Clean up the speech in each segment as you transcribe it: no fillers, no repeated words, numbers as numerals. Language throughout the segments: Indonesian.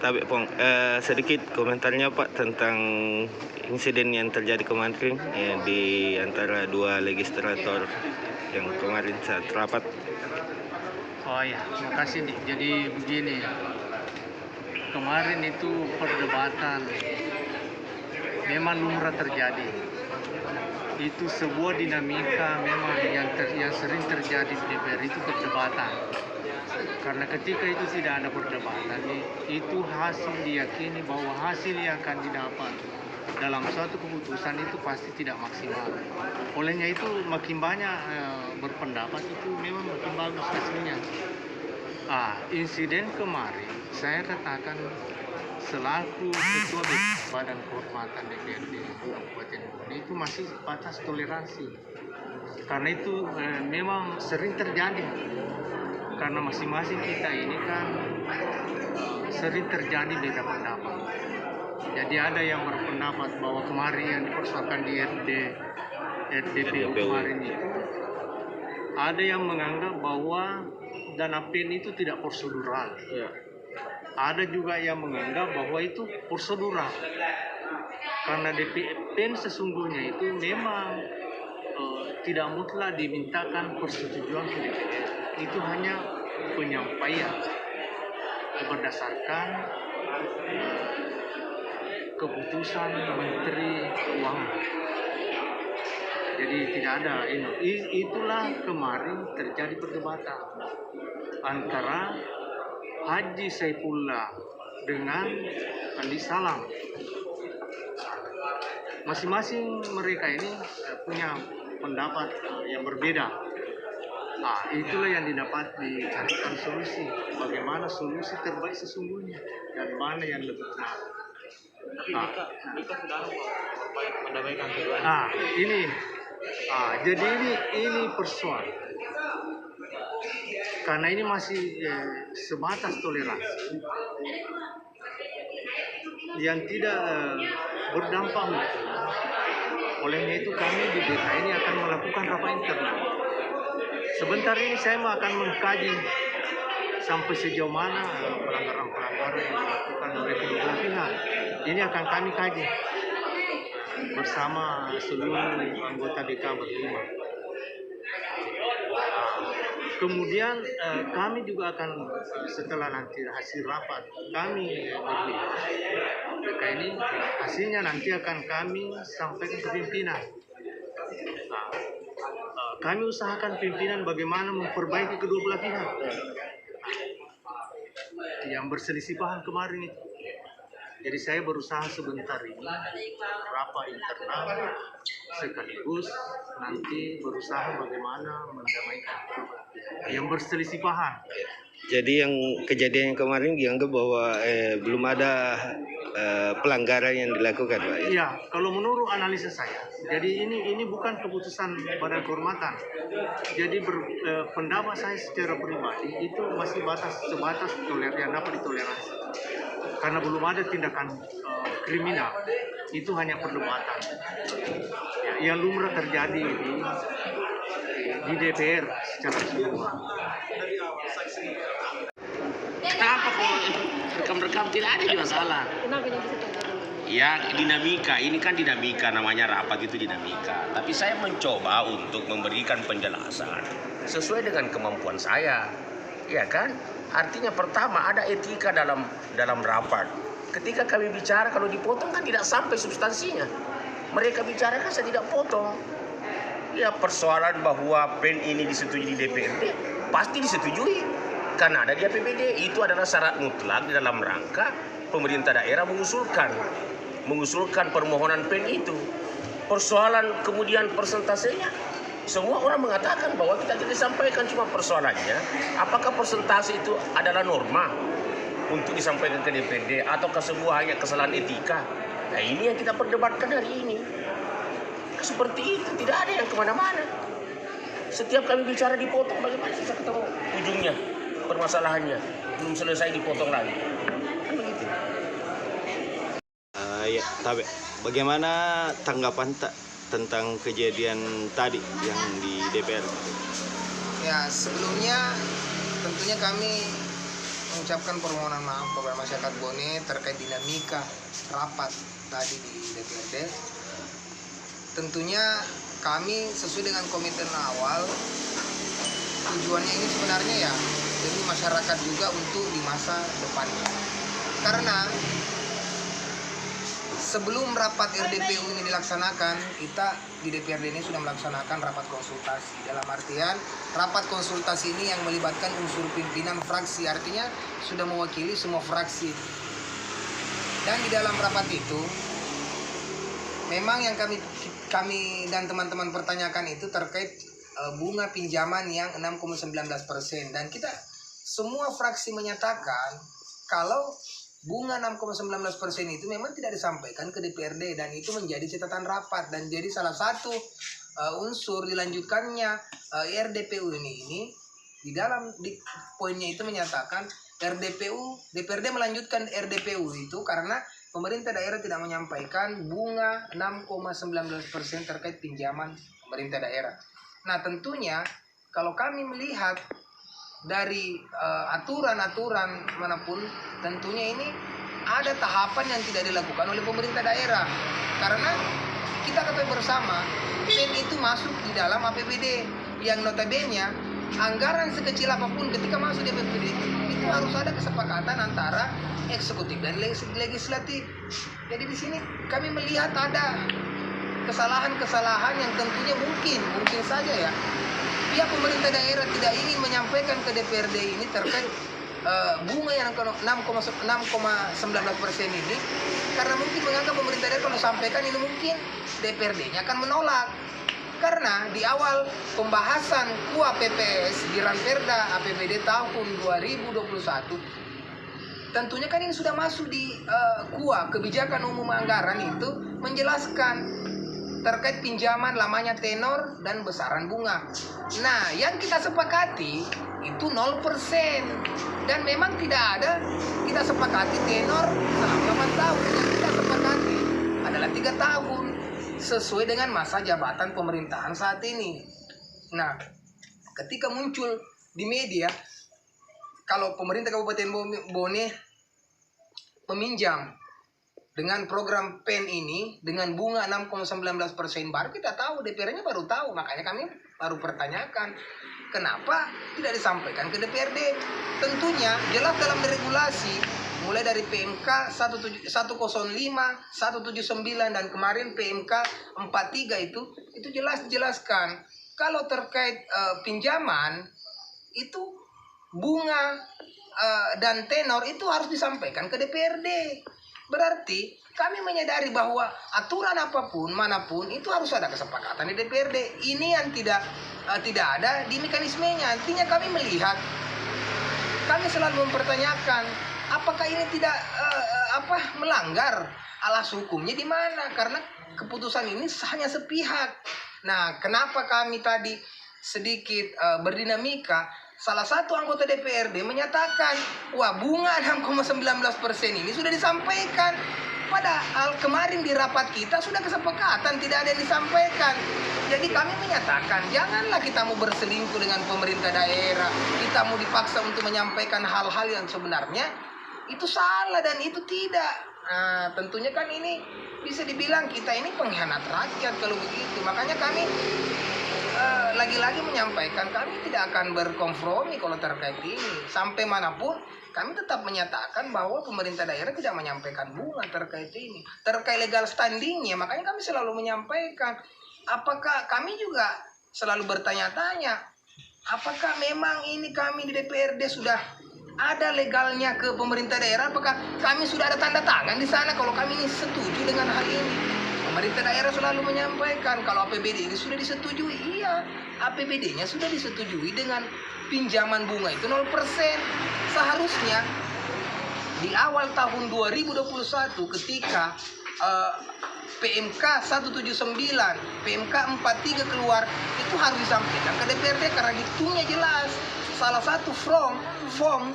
Tapi Pong, sedikit komentarnya Pak tentang insiden yang terjadi kemarin di antara dua legislator yang kemarin saat rapat. Oh ya, makasih nih. Jadi begini, kemarin itu perdebatan memang lumrah terjadi. Itu sebuah dinamika memang yang sering terjadi di DPR itu perdebatan. Karena ketika itu tidak ada perdebatan, itu hasil diyakini bahwa hasil yang akan didapat dalam suatu keputusan itu pasti tidak maksimal. Olehnya itu makin banyak berpendapat itu memang makin bagus hasilnya. Insiden kemarin saya katakan selaku ketua Badan Kehormatan DPRD Kabupaten Bone itu masih batas toleransi. Karena itu memang sering terjadi. Karena masing-masing kita ini kan sering terjadi beda pendapat. Jadi ada yang berpendapat bahwa kemarin yang dipersoalkan di RDPU kemarin itu, ada yang menganggap bahwa dana PEN itu tidak prosedural. Ada juga yang menganggap bahwa itu prosedural. Karena PEN sesungguhnya itu memang tidak mutlak dimintakan persetujuan ke DPR. Itu hanya penyampaian berdasarkan keputusan Menteri Keuangan. Jadi tidak ada ini. Itulah kemarin terjadi perdebatan antara Haji Saifullah dengan Andi Salam. Masing-masing mereka ini punya pendapat yang berbeda. Itulah yang didapat dicarikan solusi. Bagaimana solusi terbaik sesungguhnya dan mana yang lebih benar. Jadi ini persoalan. Karena ini masih sebatas toleransi yang tidak berdampak hukum. Olehnya itu kami di DPR ini akan melakukan rapat internal. Sebentar ini saya akan mengkaji sampai sejauh mana pelanggaran-pelanggaran yang dilakukan oleh kedua belah pihak. Ini akan kami kaji bersama seluruh anggota DK berlima. Kemudian kami juga akan setelah nanti hasil rapat kami berlima DK ini hasilnya nanti akan kami sampaikan ke pimpinan. Kami usahakan pimpinan bagaimana memperbaiki kedua belah pihak yang berselisih paham kemarin itu. Jadi saya berusaha sebentar ini rapat internal sekaligus nanti berusaha bagaimana mendamaikan yang berselisih paham. Jadi yang kejadian yang kemarin dianggap bahwa belum ada pelanggaran yang dilakukan, Pak. Iya, kalau menurut analisa saya, jadi ini bukan keputusan Badan Kehormatan. Jadi pendapat saya secara pribadi itu masih sebatas yang dapat ditoleransi. Karena belum ada tindakan kriminal, itu hanya perdebatan. Yang lumrah terjadi di DPR secara keseluruhan. Kenapa kalau rekam-rekam tidak ada masalah? Ya dinamika, ini kan dinamika, namanya rapat itu dinamika. Tapi saya mencoba untuk memberikan penjelasan sesuai dengan kemampuan saya, ya kan? Artinya pertama ada etika dalam rapat. Ketika kami bicara kalau dipotong kan tidak sampai substansinya. Mereka bicara kan saya tidak potong. Ya persoalan bahwa PEN ini disetujui di DPRD pasti disetujui karena ada di APBD. Itu adalah syarat mutlak di dalam rangka pemerintah daerah mengusulkan permohonan PEN itu. Persoalan kemudian persentasenya, semua orang mengatakan bahwa kita tidak disampaikan, cuma persoalannya apakah persentase itu adalah norma untuk disampaikan ke DPD atau ke sebuah hanya kesalahan etika. Nah ini yang kita perdebatkan hari ini. Seperti itu, tidak ada yang kemana-mana. Setiap kami bicara dipotong, bagaimana bisa ketemu ujungnya permasalahannya, belum selesai dipotong lagi. Kan begitu. Ya, tapi bagaimana tanggapan tentang kejadian tadi yang di DPR? Ya, sebelumnya tentunya kami mengucapkan permohonan maaf kepada masyarakat Bone terkait dinamika rapat tadi di DPRD. Tentunya kami sesuai dengan komitmen awal, tujuannya ini sebenarnya ya demi masyarakat juga untuk di masa depan. Karena sebelum rapat RDPU ini dilaksanakan, kita di DPRD ini sudah melaksanakan rapat konsultasi. Dalam artian, rapat konsultasi ini yang melibatkan unsur pimpinan fraksi, artinya sudah mewakili semua fraksi. Dan di dalam rapat itu, memang yang kami dan teman-teman pertanyakan itu terkait bunga pinjaman yang 6,19%. Dan kita semua fraksi menyatakan kalau bunga 6,19% itu memang tidak disampaikan ke DPRD, dan itu menjadi catatan rapat dan jadi salah satu unsur dilanjutkannya RDPU ini di dalam poinnya itu menyatakan DPRD melanjutkan RDPU itu karena pemerintah daerah tidak menyampaikan bunga 6,19% terkait pinjaman pemerintah daerah. Nah, tentunya kalau kami melihat dari aturan-aturan manapun, tentunya ini ada tahapan yang tidak dilakukan oleh pemerintah daerah. Karena kita ketahui bersama, PEN itu masuk di dalam APBD yang notabene anggaran sekecil apapun ketika masuk di APBD itu harus ada kesepakatan antara eksekutif dan legislatif. Jadi di sini kami melihat ada kesalahan-kesalahan yang tentunya mungkin saja ya pihak pemerintah daerah tidak ingin menyampaikan ke DPRD ini terkait bunga yang 6,19% ini, karena mungkin menganggap pemerintah daerah kalau sampaikan ini mungkin DPRD-nya akan menolak. Karena di awal pembahasan KUA PPS di Ranperda APBD tahun 2021, tentunya kan ini sudah masuk di KUA, kebijakan umum anggaran itu menjelaskan terkait pinjaman lamanya tenor dan besaran bunga. Nah, yang kita sepakati itu 0%. Dan memang tidak ada kita sepakati tenor selama 8 tahun. Yang kita sepakati adalah 3 tahun sesuai dengan masa jabatan pemerintahan saat ini. Nah, ketika muncul di media kalau pemerintah Kabupaten Bone meminjam dengan program PEN ini dengan bunga 6,19%, baru kita tahu, DPR-nya baru tahu. Makanya kami baru pertanyakan kenapa tidak disampaikan ke DPRD. Tentunya jelas dalam regulasi mulai dari PMK 105, 179 dan kemarin PMK 43 itu jelas dijelaskan kalau terkait pinjaman itu bunga dan tenor itu harus disampaikan ke DPRD. Berarti kami menyadari bahwa aturan apapun manapun itu harus ada kesepakatan di DPRD. Ini yang tidak ada di mekanismenya. Artinya kami melihat, kami selalu mempertanyakan apakah ini tidak melanggar alas hukumnya di mana? Karena keputusan ini hanya sepihak. Nah, kenapa kami tadi sedikit berdinamika? Salah satu anggota DPRD menyatakan, wah bunga 6,19% ini sudah disampaikan. Padahal kemarin di rapat kita sudah kesepakatan, tidak ada yang disampaikan. Jadi kami menyatakan, janganlah kita mau berselingkuh dengan pemerintah daerah. Kita mau dipaksa untuk menyampaikan hal-hal yang sebenarnya itu salah dan itu tidak. Nah, tentunya kan ini bisa dibilang kita ini pengkhianat rakyat kalau begitu. Makanya kami lagi-lagi menyampaikan kami tidak akan berkompromi kalau terkait ini. Sampai manapun kami tetap menyatakan bahwa pemerintah daerah tidak menyampaikan bunga terkait ini. Terkait legal standingnya, makanya kami selalu menyampaikan. Apakah kami juga selalu bertanya-tanya, apakah memang ini kami di DPRD sudah ada legalnya ke pemerintah daerah? Apakah kami sudah ada tanda tangan di sana kalau kami ini setuju dengan hal ini? Pemerintah daerah selalu menyampaikan kalau APBD ini sudah disetujui. Iya, APBD-nya sudah disetujui dengan pinjaman bunga itu 0%. Seharusnya di awal tahun 2021 ketika PMK 179, PMK 43 keluar, itu harus disampaikan ke DPRD karena hitungnya jelas. Salah satu form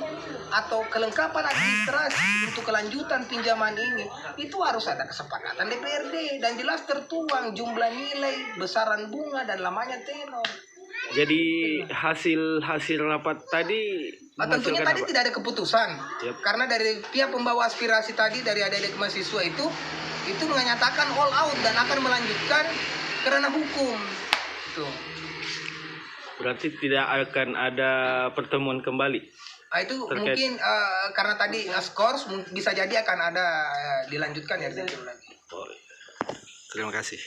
atau kelengkapan administrasi untuk kelanjutan pinjaman ini itu harus ada kesepakatan DPRD dan jelas tertuang jumlah nilai, besaran bunga dan lamanya tenor. Jadi hasil rapat tadi Tentunya menghasilkan tadi apa? tidak ada keputusan. Yep. Karena dari pihak pembawa aspirasi tadi dari adik-adik mahasiswa itu menyatakan all out dan akan melanjutkan ke ranah hukum. Tuh. Berarti tidak akan ada pertemuan kembali. Nah, itu Terkait- mungkin karena tadi skors bisa jadi akan ada dilanjutkan ya. Oh, terima kasih.